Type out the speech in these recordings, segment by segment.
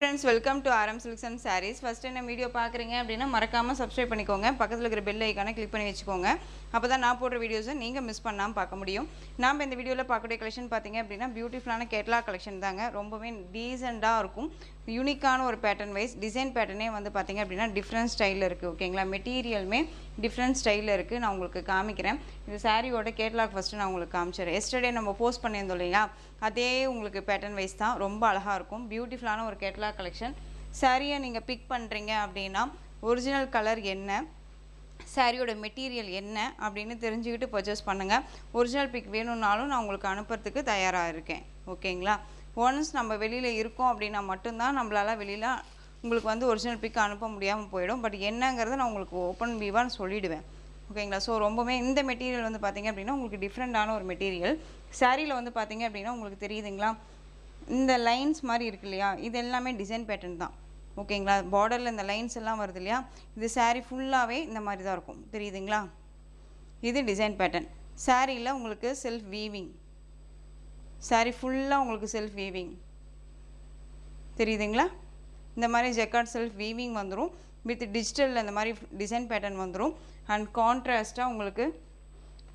Friends, welcome to RM Silks and Sarees. First time video பார்க்குறீங்க அப்படின்னா மறக்காம subscribe பண்ணிக்கோங்க. பக்கத்தில் இருக்கிற பெல் ஐக்கானை கிளிக் பண்ணி வச்சுக்கோங்க. அப்போ தான் நான் போடுற வீடியோஸை நீங்கள் மிஸ் பண்ணாமல் பார்க்க முடியும். நாம் இந்த வீடியோவில் பார்க்கக்கூடிய கலெக்ஷன் பார்த்தீங்க அப்படின்னா பியூட்டிஃபுல்லான கேட்லாக் கலெக்ஷன் தாங்க. ரொம்பவே டீசெண்டாக இருக்கும். யூனிக்கான ஒரு பேட்டர்ன் வைஸ் டிசைன் பேட்டர்னே வந்து பார்த்தீங்க அப்படின்னா டிஃப்ரெண்ட் ஸ்டைலில் இருக்குது. ஓகேங்களா, மெட்டீரியலுமே டிஃப்ரெண்ட் ஸ்டைலில் இருக்குது. நான் உங்களுக்கு காமிக்கிறேன். இந்த சாரியோட கேட்லாக் ஃபஸ்ட்டு நான் உங்களுக்கு காமிச்சிடுறேன். எஸ்டர்டே நம்ம போஸ்ட் பண்ணியிருந்தோம் இல்லையா, அதே உங்களுக்கு பேட்டர்ன் வைஸ் தான். ரொம்ப அழகாக இருக்கும். பியூட்டிஃபுல்லான ஒரு கேட்லாக் கலெக்ஷன். சாரியை நீங்கள் பிக் பண்ணுறீங்க அப்படின்னா ஒரிஜினல் கலர் என்ன, சாரியோட மெட்டீரியல் என்ன அப்படின்னு தெரிஞ்சுக்கிட்டு பர்ச்சேஸ் பண்ணுங்கள். ஒரிஜினல் பிக் வேணும்னாலும் நான் உங்களுக்கு அனுப்புறதுக்கு தயாராக இருக்கேன். ஓகேங்களா, ஒன்ஸ் நம்ம வெளியில் இருக்கோம் அப்படின்னா மட்டும்தான் நம்மளால் வெளியில் உங்களுக்கு வந்து ஒரிஜினல் பிக் அனுப்ப முடியாமல் போயிடும். பட் என்னங்கிறத நான் உங்களுக்கு ஓப்பன் வியூவாக சொல்லிவிடுவேன். ஓகேங்களா, ஸோ ரொம்பவே இந்த மெட்டீரியல் வந்து பார்த்திங்க அப்படின்னா உங்களுக்கு டிஃப்ரெண்ட்டான ஒரு மெட்டீரியல். சாரியில் வந்து பார்த்திங்க அப்படின்னா உங்களுக்கு தெரியுதுங்களா, இந்த லைன்ஸ் மாதிரி இருக்கு இல்லையா, இது எல்லாமே டிசைன் பேட்டர்ன் தான். ஓகேங்களா, பார்டரில் இந்த லைன்ஸ் எல்லாம் வருது இல்லையா, இது சாரீ ஃபுல்லாகவே இந்த மாதிரி தான் இருக்கும். தெரியுதுங்களா, இது டிசைன் பேட்டர்ன். சாரியில் உங்களுக்கு செல்ஃப் வீவிங், சாரீ ஃபுல்லாக உங்களுக்கு செல்ஃப் வீவிங் தெரியுதுங்களா. இந்த மாதிரி ஜெக்கார்ட் செல்ஃப் வீவிங் வந்துடும். வித் டிஜிட்டலில் இந்த மாதிரி டிசைன் பேட்டர்ன் வந்துடும். அண்ட் கான்ட்ராஸ்ட்டாக உங்களுக்கு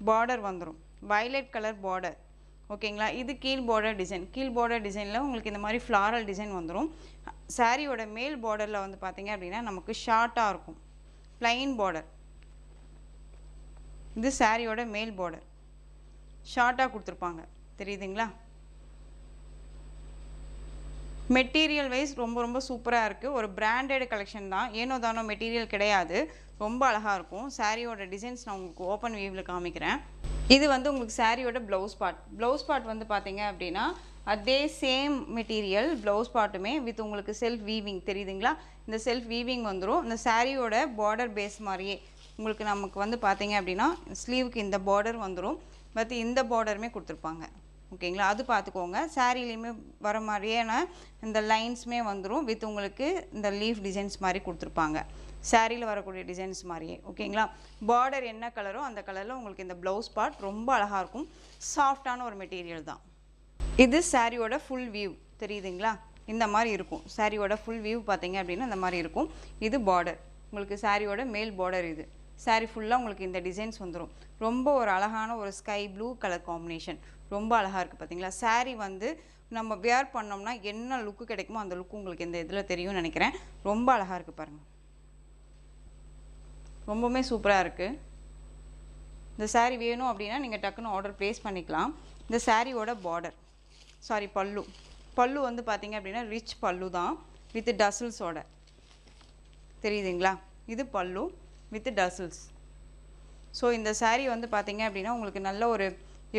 பார்டர் வந்துடும், வயலட் கலர் பார்டர். ஓகேங்களா, இது கீழ் பார்டர் டிசைன். கீழ் பார்டர் டிசைனில் உங்களுக்கு இந்த மாதிரி ஃப்ளாரல் டிசைன் வந்துடும். சாரியோட மேல் பார்டரில் வந்து பார்த்திங்க அப்படின்னா நமக்கு ஷார்ட்டாக இருக்கும், ப்ளைன் பார்டர். இது சாரியோட மேல் பார்டர் ஷார்ட்டாக கொடுத்துருப்பாங்க. தெரியுதுங்களா, மெட்டீரியல் வைஸ் ரொம்ப ரொம்ப சூப்பராக இருக்குது. ஒரு பிராண்டட் கலெக்ஷன் தான், ஏனோ தானோ மெட்டீரியல் கிடையாது. ரொம்ப அழகாக இருக்கும். சாரியோட டிசைன்ஸ் நான் உங்களுக்கு ஓப்பன் வியூவில் காமிக்கிறேன். இது வந்து உங்களுக்கு சாரியோட ப்ளவுஸ் பார்ட். ப்ளவுஸ் பார்ட் வந்து பார்த்தீங்க அப்படின்னா அதே சேம் மெட்டீரியல் ப்ளவுஸ் பார்ட்டுமே வித் உங்களுக்கு செல்ஃப் வீவிங். தெரியுதுங்களா, இந்த செல்ஃப் வீவிங் வந்துடும். இந்த சாரியோட பார்டர் பேஸ் மாதிரியே உங்களுக்கு நமக்கு வந்து பார்த்தீங்க அப்படின்னா ஸ்லீவுக்கு இந்த பார்டர் வந்துடும். பட் இந்த பார்டருமே கொடுத்துருப்பாங்க. ஓகேங்களா, அது பார்த்துக்கோங்க. சாரிலையுமே வர மாதிரியான இந்த லைன்ஸுமே வந்துடும். வித் உங்களுக்கு இந்த லீஃப் டிசைன்ஸ் மாதிரி கொடுத்துருப்பாங்க, சாரியில் வரக்கூடிய டிசைன்ஸ் மாதிரியே. ஓகேங்களா, பார்டர் என்ன கலரோ அந்த கலரில் உங்களுக்கு இந்த ப்ளவுஸ் பார்ட் ரொம்ப அழகாக இருக்கும். சாஃப்டான ஒரு மெட்டீரியல் தான். இது சாரியோட ஃபுல் வியூ. தெரியுதுங்களா, இந்த மாதிரி இருக்கும். சாரியோட ஃபுல் வியூ பார்த்தீங்க அப்படின்னா இந்த மாதிரி இருக்கும். இது பார்டர், உங்களுக்கு சாரியோட மேல் பார்டர். இது சாரி ஃபுல்லாக உங்களுக்கு இந்த டிசைன்ஸ் வந்துடும். ரொம்ப ஒரு அழகான ஒரு ஸ்கை ப்ளூ கலர் காம்பினேஷன். ரொம்ப அழகாக இருக்குது. பார்த்தீங்களா, சாரி வந்து நம்ம வேர் பண்ணோம்னா என்ன லுக்கு கிடைக்குமோ அந்த லுக்கு உங்களுக்கு இந்த இதில் தெரியும்னு நினைக்கிறேன். ரொம்ப அழகாக இருக்குது பாருங்கள், ரொம்பவுமே சூப்பராக இருக்குது. இந்த சாரீ வேணும் அப்படின்னா நீங்கள் டக்குன்னு ஆர்டர் ப்ளேஸ் பண்ணிக்கலாம். இந்த சாரியோட பார்டர் பல்லு வந்து பார்த்தீங்க அப்படின்னா ரிச் பல்லு தான் வித் டசில்ஸோட. தெரியுதுங்களா, இது பல்லு வித் டசில்ஸ். ஸோ இந்த சாரீ வந்து பார்த்தீங்க அப்படின்னா உங்களுக்கு நல்ல ஒரு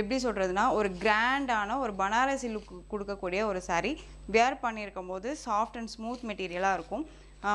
எப்படி சொல்கிறதுனா ஒரு கிராண்டான ஒரு பனாரசி லுக் கொடுக்கக்கூடிய ஒரு சாரீ. வேர் பண்ணியிருக்கும் போது சாஃப்ட் அண்ட் ஸ்மூத் மெட்டீரியலாக இருக்கும்.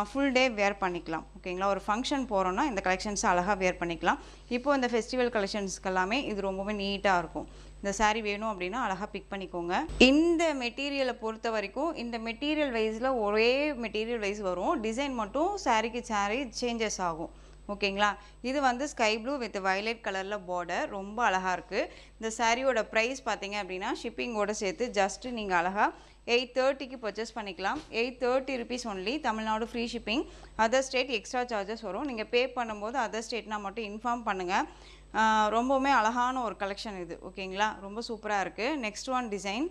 ஃபுல் டே வேர் பண்ணிக்கலாம். ஓகேங்களா, ஒரு ஃபங்க்ஷன் போகிறோன்னா இந்த கலெக்ஷன்ஸ் அழகாக வேர் பண்ணிக்கலாம். இப்போது இந்த ஃபெஸ்டிவல் கலெக்ஷன்ஸ்க்கு எல்லாமே இது ரொம்பவே நீட்டாக இருக்கும். இந்த சாரீ வேணும் அப்படின்னா அழகாக பிக் பண்ணிக்கோங்க. இந்த மெட்டீரியலை பொறுத்த வரைக்கும் இந்த மெட்டீரியல் வைஸில் ஒரே மெட்டீரியல் வைஸ் வரும். டிசைன் மட்டும் சாரீக்கு சாரீ சேஞ்சஸ் ஆகும். ஓகேங்களா, இது வந்து ஸ்கை ப்ளூ வித் வயலட் கலரில் பார்டர். ரொம்ப அழகாக இருக்குது. இந்த சாரியோட ப்ரைஸ் பார்த்தீங்க அப்படின்னா ஷிப்பிங்கோடு சேர்த்து ஜஸ்ட்டு நீங்கள் அழகாக 830க்கு பர்ச்சேஸ் பண்ணிக்கலாம். 830 rupees only. Tamil Nadu free shipping. Other state extra charges வரும். நீங்கள் பே பண்ணும்போது அதர் ஸ்டேட்னால் மட்டும் இன்ஃபார்ம் பண்ணுங்கள். ரொம்பவுமே அழகான ஒரு கலெக்ஷன் இது. ஓகேங்களா, ரொம்ப சூப்பராக இருக்குது. Next one design.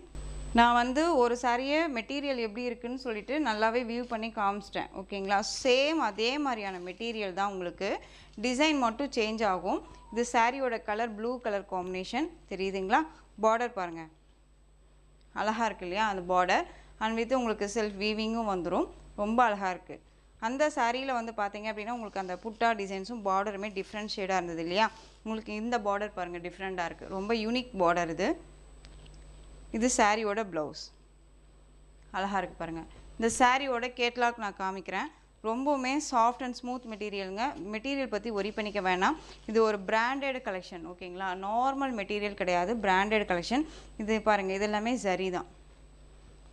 நான் வந்து ஒரு சாரியை மெட்டீரியல் எப்படி இருக்குதுன்னு சொல்லிட்டு நல்லாவே வியூ பண்ணி காமிச்சிட்டேன். ஓகேங்களா, சேம் அதே மாதிரியான மெட்டீரியல் தான், உங்களுக்கு டிசைன் மட்டும் சேஞ்ச் ஆகும். இது சாரியோட கலர் ப்ளூ கலர் காம்பினேஷன். தெரியுதுங்களா, பார்டர் பாருங்கள் அழகாக இருக்குது இல்லையா, அந்த பார்டர். அண்ட் வித் உங்களுக்கு செல்ஃப் வீவிங்கும் வந்துடும். ரொம்ப அழகாக இருக்குது. அந்த சாரியில் வந்து பார்த்தீங்க அப்படின்னா உங்களுக்கு அந்த புட்டா டிசைன்ஸும் பார்டருமே டிஃப்ரெண்ட் ஷேடாக இருந்தது இல்லையா, உங்களுக்கு இந்த பார்டர் பாருங்கள் டிஃப்ரெண்ட்டாக இருக்குது. ரொம்ப யூனிக் பார்டர் இது. இது சாரியோட ப்ளவுஸ் அழகாக இருக்குது பாருங்கள். இந்த சாரியோட கேட்லாக் நான் காமிக்கிறேன். ரொம்பவுமே சாஃப்ட் அண்ட் ஸ்மூத் மெட்டீரியலுங்க. மெட்டீரியல் பற்றி ஒரி பண்ணிக்க வேணாம். இது ஒரு பிராண்டட் கலெக்ஷன். ஓகேங்களா, நார்மல் மெட்டீரியல் கிடையாது, பிராண்டட் கலெக்ஷன். இது பாருங்கள், இது எல்லாமே ஜரி தான்.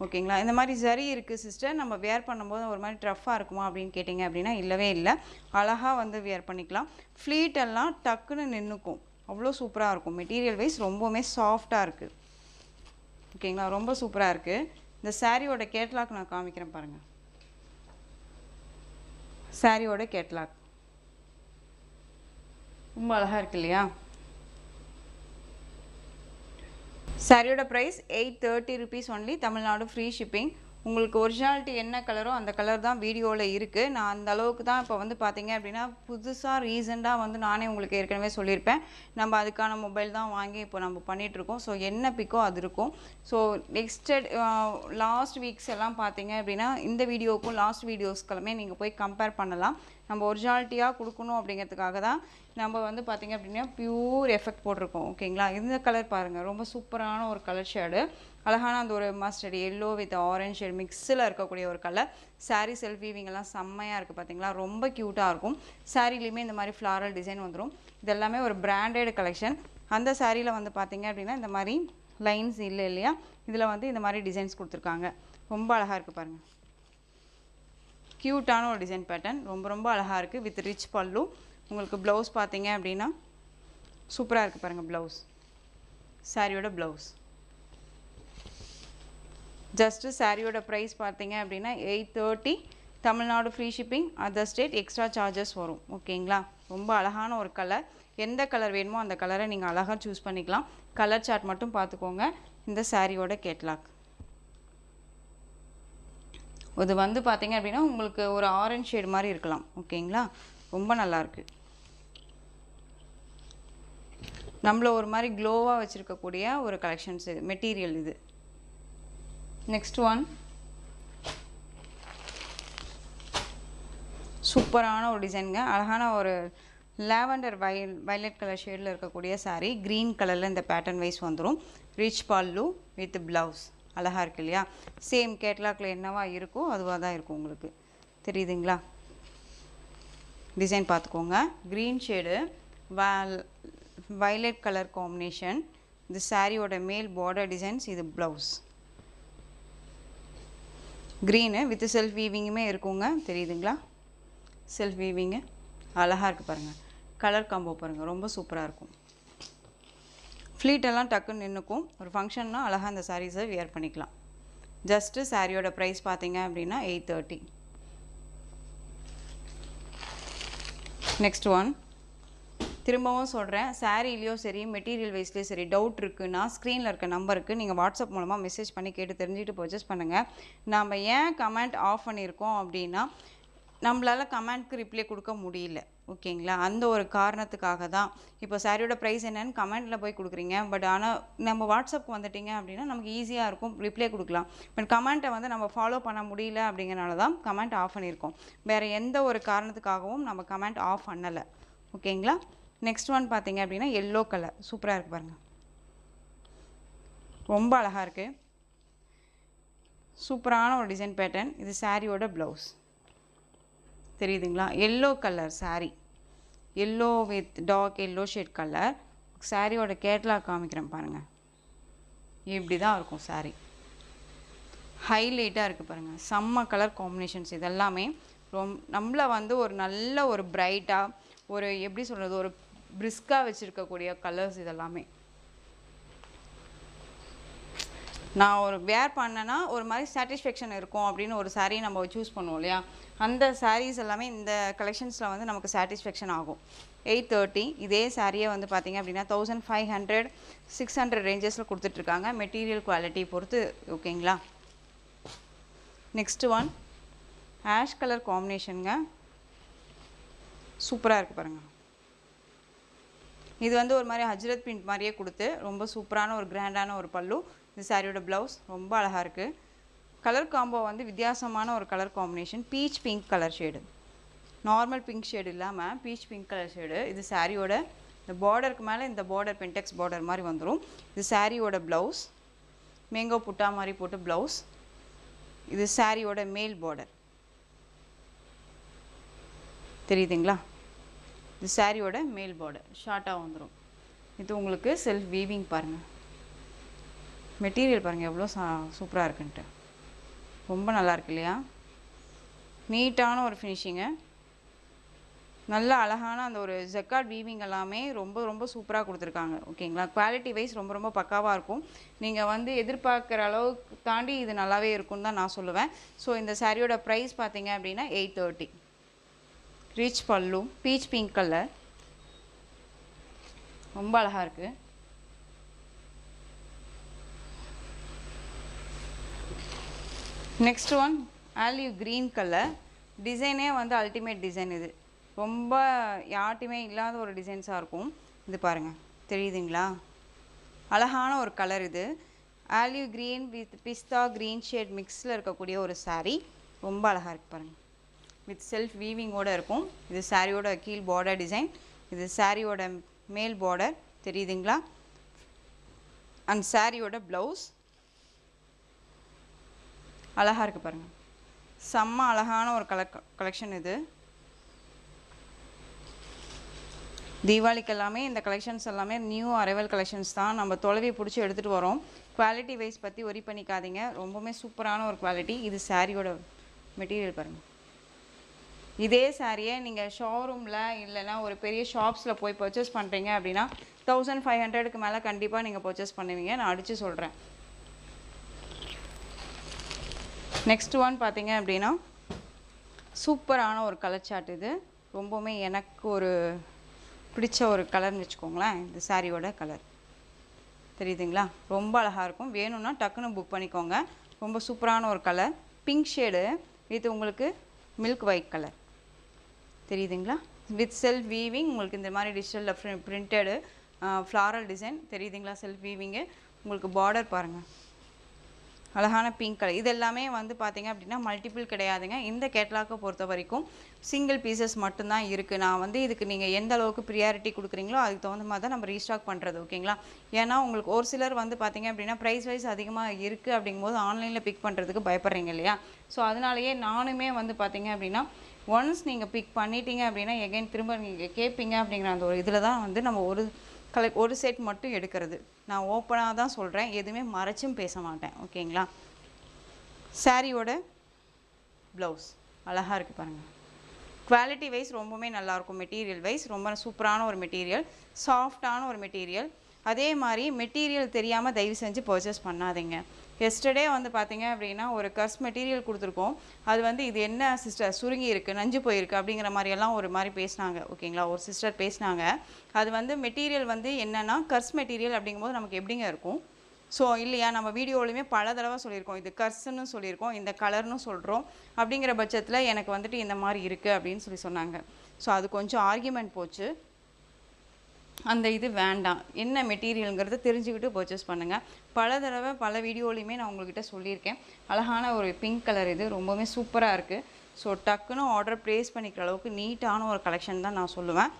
ஓகேங்களா, இந்த மாதிரி ஜரி இருக்குது சிஸ்டர். நம்ம வேர் பண்ணும்போது ஒரு மாதிரி ட்ரஃப்பாக இருக்குமா அப்படின்னு கேட்டிங்க அப்படின்னா இல்லவே இல்லை. அழகாக வந்து வேர் பண்ணிக்கலாம். ஃப்ளீட் எல்லாம் டக்குன்னு நின்றுக்கும். அவ்வளோ சூப்பராக இருக்கும். மெட்டீரியல் வைஸ் ரொம்பவுமே சாஃப்டாக இருக்குது. ஓகேங்களா, ரொம்ப சூப்பராக இருக்குது. இந்த சாரியோட கேட்லாக் நான் காமிக்கிறேன் பாருங்கள். சாரியோட கேட்லாக் ரொம்ப அழகாக இருக்கு இல்லையா? சாரியோட price 830 rupees only, Tamil Nadu free shipping. உங்களுக்கு ஒரிஜினாலிட்டி என்ன கலரோ அந்த கலர் தான் வீடியோவில் இருக்குது. நான் அந்த அளவுக்கு தான் இப்போ வந்து பார்த்தீங்க அப்படின்னா புதுசாக ரீசெண்டாக வந்து நானே உங்களுக்கு ஏற்கனவே சொல்லியிருப்பேன். நம்ம அதுக்கான மொபைல் தான் வாங்கி இப்போ நம்ம பண்ணிகிட்ருக்கோம். ஸோ என்ன பிக்கோ அது இருக்கும். ஸோ நெக்ஸ்டட் லாஸ்ட் வீக்ஸ் எல்லாம் பார்த்தீங்க அப்படின்னா இந்த வீடியோவுக்கும் லாஸ்ட் வீடியோஸ்களுமே நீங்கள் போய் கம்பேர் பண்ணலாம். நம்ம ஒரிஜினாலிட்டியாக கொடுக்கணும் அப்படிங்கிறதுக்காக தான் நம்ம வந்து பார்த்திங்க அப்படின்னா பியூர் எஃபெக்ட் போட்டிருக்கோம். ஓகேங்களா? இந்த கலர் பாருங்கள், ரொம்ப சூப்பரான ஒரு கலர் ஷேடு. அழகான அந்த ஒரு mustard yellow with orange shade மிக்ஸில் இருக்கக்கூடிய ஒரு கலர். சாரீ செல்ஃப் வீவிங்கெல்லாம் செம்மையாக இருக்குது பார்த்தீங்களா? ரொம்ப க்யூட்டாக இருக்கும். சாரீலையுமே இந்த மாதிரி ஃப்ளாரல் டிசைன் வந்துடும். இதெல்லாமே ஒரு பிராண்டட் கலெக்ஷன். அந்த சாரியில் வந்து பார்த்திங்க அப்படின்னா இந்த மாதிரி லைன்ஸ் இல்லை இல்லையா? இதில் வந்து இந்த மாதிரி டிசைன்ஸ் கொடுத்துருக்காங்க. ரொம்ப அழகாக இருக்குது பாருங்கள். க்யூட்டான ஒரு டிசைன் பேட்டர்ன், ரொம்ப ரொம்ப அழகாக இருக்குது. வித் ரிச் பல்லு. உங்களுக்கு ப்ளவுஸ் பார்த்தீங்க அப்படின்னா சூப்பராக இருக்குது பாருங்கள். ப்ளவுஸ், சாரியோட ப்ளவுஸ். ஜஸ்ட்டு சாரியோட ப்ரைஸ் பார்த்தீங்க அப்படின்னா 830, Tamil Nadu free shipping, other state extra charges வரும். ஓகேங்களா? ரொம்ப அழகான ஒரு கலர். எந்த கலர் வேணுமோ அந்த கலரை நீங்கள் அழகாக சூஸ் பண்ணிக்கலாம். கலர் சார்ட் மட்டும் பார்த்துக்கோங்க. இந்த சாரியோட கேட்லாக் இது வந்து பார்த்தீங்க அப்படின்னா உங்களுக்கு ஒரு ஆரஞ்ச் ஷேட் மாதிரி இருக்கலாம். ஓகேங்களா? ரொம்ப நல்லாயிருக்கு. நம்மள ஒரு மாதிரி க்ளோவாக வச்சுருக்கக்கூடிய ஒரு கலெக்ஷன்ஸ் இது, மெட்டீரியல் இது. நெக்ஸ்ட் ஒன் சூப்பரான ஒரு டிசைனுங்க. அழகான ஒரு லாவெண்டர் வயலட் கலர் ஷேடில் இருக்கக்கூடிய சாரீ. க்ரீன் கலரில் இந்த பேட்டர்ன் வைஸ் வந்துடும். ரிச் பல்லு வித் ப்ளவுஸ். அழகாக இருக்கு இல்லையா? சேம் கேட்லாக்ல என்னவா இருக்கோ அதுவாக தான் இருக்கும். உங்களுக்கு தெரியுதுங்களா? டிசைன் பார்த்துக்கோங்க. Green shade violet colour combination. இது சாரியோட மேல் பார்டர் டிசைன்ஸ். இது ப்ளவுஸ் க்ரீனு வித் செல்ஃப் வீவிங்குமே இருக்குங்க. தெரியுதுங்களா? செல்ஃப் வீவிங்கு அழகாக இருக்குது பாருங்கள். கலர் காம்போ பாருங்கள், ரொம்ப சூப்பராக இருக்கும். ஃப்ளீட்டெல்லாம் டக்குன்னு நின்றுக்கும். ஒரு ஃபங்க்ஷன்னா அழகாக இந்த சாரீஸை வியர் பண்ணிக்கலாம். ஜஸ்ட்டு சாரியோட ப்ரைஸ் பார்த்தீங்க அப்படின்னா 830. நெக்ஸ்ட் ஒன் திரும்பவும் சொல்கிறேன், சாரீலையோ சரி மெட்டீரியல் வைஸ்லேயும் சரி டவுட் இருக்குன்னா ஸ்க்ரீனில் இருக்க நம்பருக்கு நீங்கள் வாட்ஸ்அப் மூலமாக மெசேஜ் பண்ணி கேட்டு தெரிஞ்சுக்கிட்டு பர்ச்சேஸ் பண்ணுங்கள். நம்ம ஏன் கமெண்ட் ஆஃப் பண்ணியிருக்கோம் அப்படின்னா நம்மளால் கமெண்ட்க்கு ரிப்ளை கொடுக்க முடியல. ஓகேங்களா? அந்த ஒரு காரணத்துக்காக தான். இப்போ சாரியோட ப்ரைஸ் என்னன்னு கமெண்ட்டில் போய் கொடுக்குறீங்க. பட் ஆனால் நம்ம வாட்ஸ்அப் வந்துட்டிங்க அப்படின்னா நமக்கு ஈஸியாக இருக்கும், ரிப்ளை கொடுக்கலாம். பட் கமெண்ட்டை வந்து நம்ம ஃபாலோ பண்ண முடியல அப்படிங்கிறனால தான் கமெண்ட் ஆஃப் பண்ணியிருக்கோம். வேறு எந்த ஒரு காரணத்துக்காகவும் நம்ம கமெண்ட் ஆஃப் பண்ணலை. ஓகேங்களா? நெக்ஸ்ட் ஒன் பார்த்தீங்க அப்படின்னா எல்லோ கலர் சூப்பராக இருக்குது பாருங்கள். ரொம்ப அழகாக இருக்குது. சூப்பரான ஒரு டிசைன் பேட்டர்ன். இது சாரியோட ப்ளவுஸ். தெரியுதுங்களா? Yellow colour sari, yellow with dark yellow shade colour. சாரியோட கேட்லாக் காமிக்கிறேன் பாருங்கள். இப்படி தான் இருக்கும் சாரீ. ஹைலைட்டாக இருக்குது பாருங்கள். செம்ம கலர் காம்பினேஷன்ஸ் இதெல்லாமே. நம்மளை வந்து ஒரு நல்ல ஒரு பிரைட்டாக ஒரு எப்படி சொல்கிறது ஒரு பிரிஸ்காக வச்சுருக்கக்கூடிய கலர்ஸ் இதெல்லாமே. நான் ஒரு வேர் பண்ணேன்னா ஒரு மாதிரி சாட்டிஸ்ஃபேக்ஷன் இருக்கும் அப்படின்னு ஒரு சாரீ நம்ம சூஸ் பண்ணுவோம் இல்லையா? அந்த சாரீஸ் எல்லாமே இந்த கலெக்ஷன்ஸில் வந்து நமக்கு சாட்டிஸ்ஃபேக்ஷன் ஆகும். 830. இதே சாரியை வந்து பார்த்திங்க அப்படின்னா 1500 600 ரேஞ்சஸில் கொடுத்துட்ருக்காங்க. மெட்டீரியல் குவாலிட்டி பொறுத்து. ஓகேங்களா? நெக்ஸ்ட் ஒன் ஆஷ் கலர் காம்பினேஷனுங்க. சூப்பராக இருக்குது பாருங்கள். இது வந்து ஒரு மாதிரி ஹஜ்ரத் பிரிண்ட் மாதிரியே கொடுத்து ரொம்ப சூப்பரான ஒரு கிராண்டான ஒரு பல்லு. இது சாரியோட ப்ளவுஸ். ரொம்ப அழகாக இருக்குது. கலர் காம்போ வந்து வித்தியாசமான ஒரு colour combination. Beach pink colour shade, normal pink shade இல்லாமல் பீச் பிங்க் கலர் ஷேடு. இது சாரியோட இந்த பார்டருக்கு மேலே இந்த பார்டர் பென்டெக்ஸ் பார்டர் மாதிரி வந்துடும். இது சாரியோட ப்ளவுஸ். மேங்கோ புட்டா மாதிரி போட்டு ப்ளவுஸ். இது சாரியோட மேல் பார்டர். தெரியுதுங்களா? இது சாரியோட மேல் பார்டர் ஷார்ட்டாக வந்துடும். இது உங்களுக்கு செல்ஃப் வீவிங் பாருங்கள். மெட்டீரியல் பாருங்கள் எவ்வளோ சூப்பராக இருக்குன்ட்டு. ரொம்ப நல்லாயிருக்கு இல்லையா? நீட்டான ஒரு ஃபினிஷிங்கு. நல்ல அழகான அந்த ஒரு ஜெக்கார்ட் வீவிங் எல்லாமே ரொம்ப ரொம்ப சூப்பராக கொடுத்துருக்காங்க. ஓகேங்களா? குவாலிட்டி வைஸ் ரொம்ப ரொம்ப பக்காவாக இருக்கும். நீங்கள் வந்து எதிர்பார்க்குற அளவுக்கு தாண்டி இது நல்லாவே இருக்கும்னு தான் நான் சொல்லுவேன். ஸோ இந்த சாரியோட ப்ரைஸ் பார்த்தீங்க அப்படின்னா 830. ரிச் பல்லு, பீச் பிங்க் கலர், ரொம்ப அழகாக இருக்குது. Next one olive green colour. டிசைனே வந்து அல்டிமேட் டிசைன். இது ரொம்ப யார்ட்டுமே இல்லாத ஒரு டிசைன்ஸாக இருக்கும். இது பாருங்கள், தெரியுதுங்களா? அழகான ஒரு கலர் இது. Olive green with pista green shade மிக்ஸில் இருக்கக்கூடிய ஒரு சாரீ. ரொம்ப அழகாக இருக்குது பாருங்கள். வித் செல்ஃப் வீவிங்கோடு இருக்கும். இது சாரியோட கீழ் பார்டர் டிசைன். இது சாரியோட மேல் பார்டர், தெரியுதுங்களா? அண்ட் சாரியோட ப்ளவுஸ் அழகாக இருக்குது பாருங்கள். செம்ம அழகான ஒரு கலெக்ஷன் இது. தீபாவளிக்கு எல்லாமே இந்த கலெக்ஷன்ஸ் எல்லாமே நியூ அரைவல் கலெக்ஷன்ஸ் தான். நம்ம தொலைவி பிடிச்சி எடுத்துகிட்டு வரோம். குவாலிட்டி வைஸ் பற்றி ஒரி பண்ணிக்காதீங்க. ரொம்பவுமே சூப்பரான ஒரு குவாலிட்டி. இது சாரியோட மெட்டீரியல் பாருங்கள். இதே சாரியை நீங்கள் ஷோரூமில் இல்லைன்னா ஒரு பெரிய ஷாப்ஸில் போய் பர்ச்சேஸ் பண்ணுறீங்க அப்படின்னா 1500க்கு மேலே கண்டிப்பாக நீங்கள் பர்ச்சேஸ் பண்ணுவீங்க. நான் அடித்து சொல்கிறேன். நெக்ஸ்ட் ஒன் பார்த்தீங்க அப்படின்னா சூப்பரான ஒரு கலர் சார்ட். இது ரொம்பவுமே எனக்கு ஒரு பிடிச்ச ஒரு கலர்னு வச்சுக்கோங்களேன். இந்த சாரியோட கலர் தெரியுதுங்களா? ரொம்ப அழகாக இருக்கும். வேணும்னா டக்குன்னு புக் பண்ணிக்கோங்க. ரொம்ப சூப்பரான ஒரு கலர். பிங்க் ஷேடு வித் உங்களுக்கு மில்க் ஒயிட் கலர், தெரியுதுங்களா? With self weaving. உங்களுக்கு இந்த மாதிரி டிஜிட்டலில் பிரிண்டடு ஃப்ளாரல் டிசைன், தெரியுதுங்களா? செல்ஃப் வீவிங்கு. உங்களுக்கு பார்டர் பாருங்கள், அழகான பிங்க் கலர். இது எல்லாமே வந்து பார்த்திங்க அப்படின்னா மல்டிபிள் கிடையாதுங்க. இந்த கேட்லாக்கை பொறுத்த வரைக்கும் சிங்கிள் பீசஸ் மட்டும்தான் இருக்குது. நான் வந்து இதுக்கு நீங்கள் எந்த அளவுக்கு ப்ரியாரிட்டி கொடுக்குறீங்களோ அதுக்கு தகுந்த மாதிரி தான் நம்ம ரீஸ்டாக் பண்ணுறது, ஓகேங்களா? ஏன்னா உங்களுக்கு ஒரு சிலர் வந்து பார்த்திங்க அப்படின்னா ப்ரைஸ் வைஸ் அதிகமாக இருக்குது அப்படிங்கும்போது ஆன்லைனில் பிக் பண்ணுறதுக்கு பயப்படுறீங்க இல்லையா? ஸோ அதனாலேயே நானுமே வந்து பார்த்திங்க அப்படின்னா ஒன்ஸ் நீங்கள் பிக் பண்ணிட்டீங்க அப்படின்னா எகைன் திரும்ப நீங்கள் கேட்பீங்க அப்படிங்கிற அந்த ஒரு இதில் தான் வந்து நம்ம ஒரு செட் மட்டும் எடுக்கிறது. நான் ஓப்பனாக தான் சொல்கிறேன், எதுவுமே மறைச்சும் பேச மாட்டேன், ஓகேங்களா? சாரியோட ப்ளவுஸ் அழகாக இருக்குது பாருங்கள். குவாலிட்டி வைஸ் ரொம்பவுமே நல்லாயிருக்கும். மெட்டீரியல் வைஸ் ரொம்ப சூப்பரான ஒரு மெட்டீரியல், சாஃப்டான ஒரு மெட்டீரியல். அதே மாதிரி மெட்டீரியல் தெரியாமல் தயவு செஞ்சு பர்ச்சேஸ் பண்ணாதீங்க. எஸ்டர்டே வந்து பார்த்திங்க அப்படின்னா ஒரு கர்ஸ் மெட்டீரியல் கொடுத்துருக்கோம். அது வந்து இது என்ன சிஸ்டர் சுருங்கி இருக்குது, நஞ்சு போயிருக்கு அப்படிங்கிற மாதிரியெல்லாம் ஒரு மாதிரி பேசினாங்க, ஓகேங்களா? ஒரு சிஸ்டர் பேசினாங்க. அது வந்து மெட்டீரியல் வந்து என்னென்னா கர்ஸ் மெட்டீரியல் அப்படிங்கும்போது நமக்கு எப்படிங்க இருக்கும்? ஸோ இல்லையா, நம்ம வீடியோலையுமே பல தடவை சொல்லியிருக்கோம், இது கர்ஸ்ன்னு சொல்லியிருக்கோம், இந்த கலர்னு சொல்கிறோம். அப்படிங்கிற பட்சத்தில் எனக்கு வந்துட்டு இந்த மாதிரி இருக்குது அப்படின்னு சொன்னாங்க. ஸோ அது கொஞ்சம் ஆர்கியூமெண்ட் போச்சு. அந்த இது வேண்டாம், என்ன மெட்டீரியலுங்கிறத தெரிஞ்சுக்கிட்டு பர்ச்சேஸ் பண்ணுங்கள். பல தடவை பல வீடியோலையுமே நான் உங்கள்கிட்ட சொல்லியிருக்கேன். அழகான ஒரு பிங்க் கலர், இது ரொம்பவுமே சூப்பராக இருக்குது. ஸோ டக்குன்னு ஆர்டர் ப்ளேஸ் பண்ணிக்கிற அளவுக்கு நீட்டான ஒரு கலெக்ஷன் தான் நான் சொல்லுவேன்.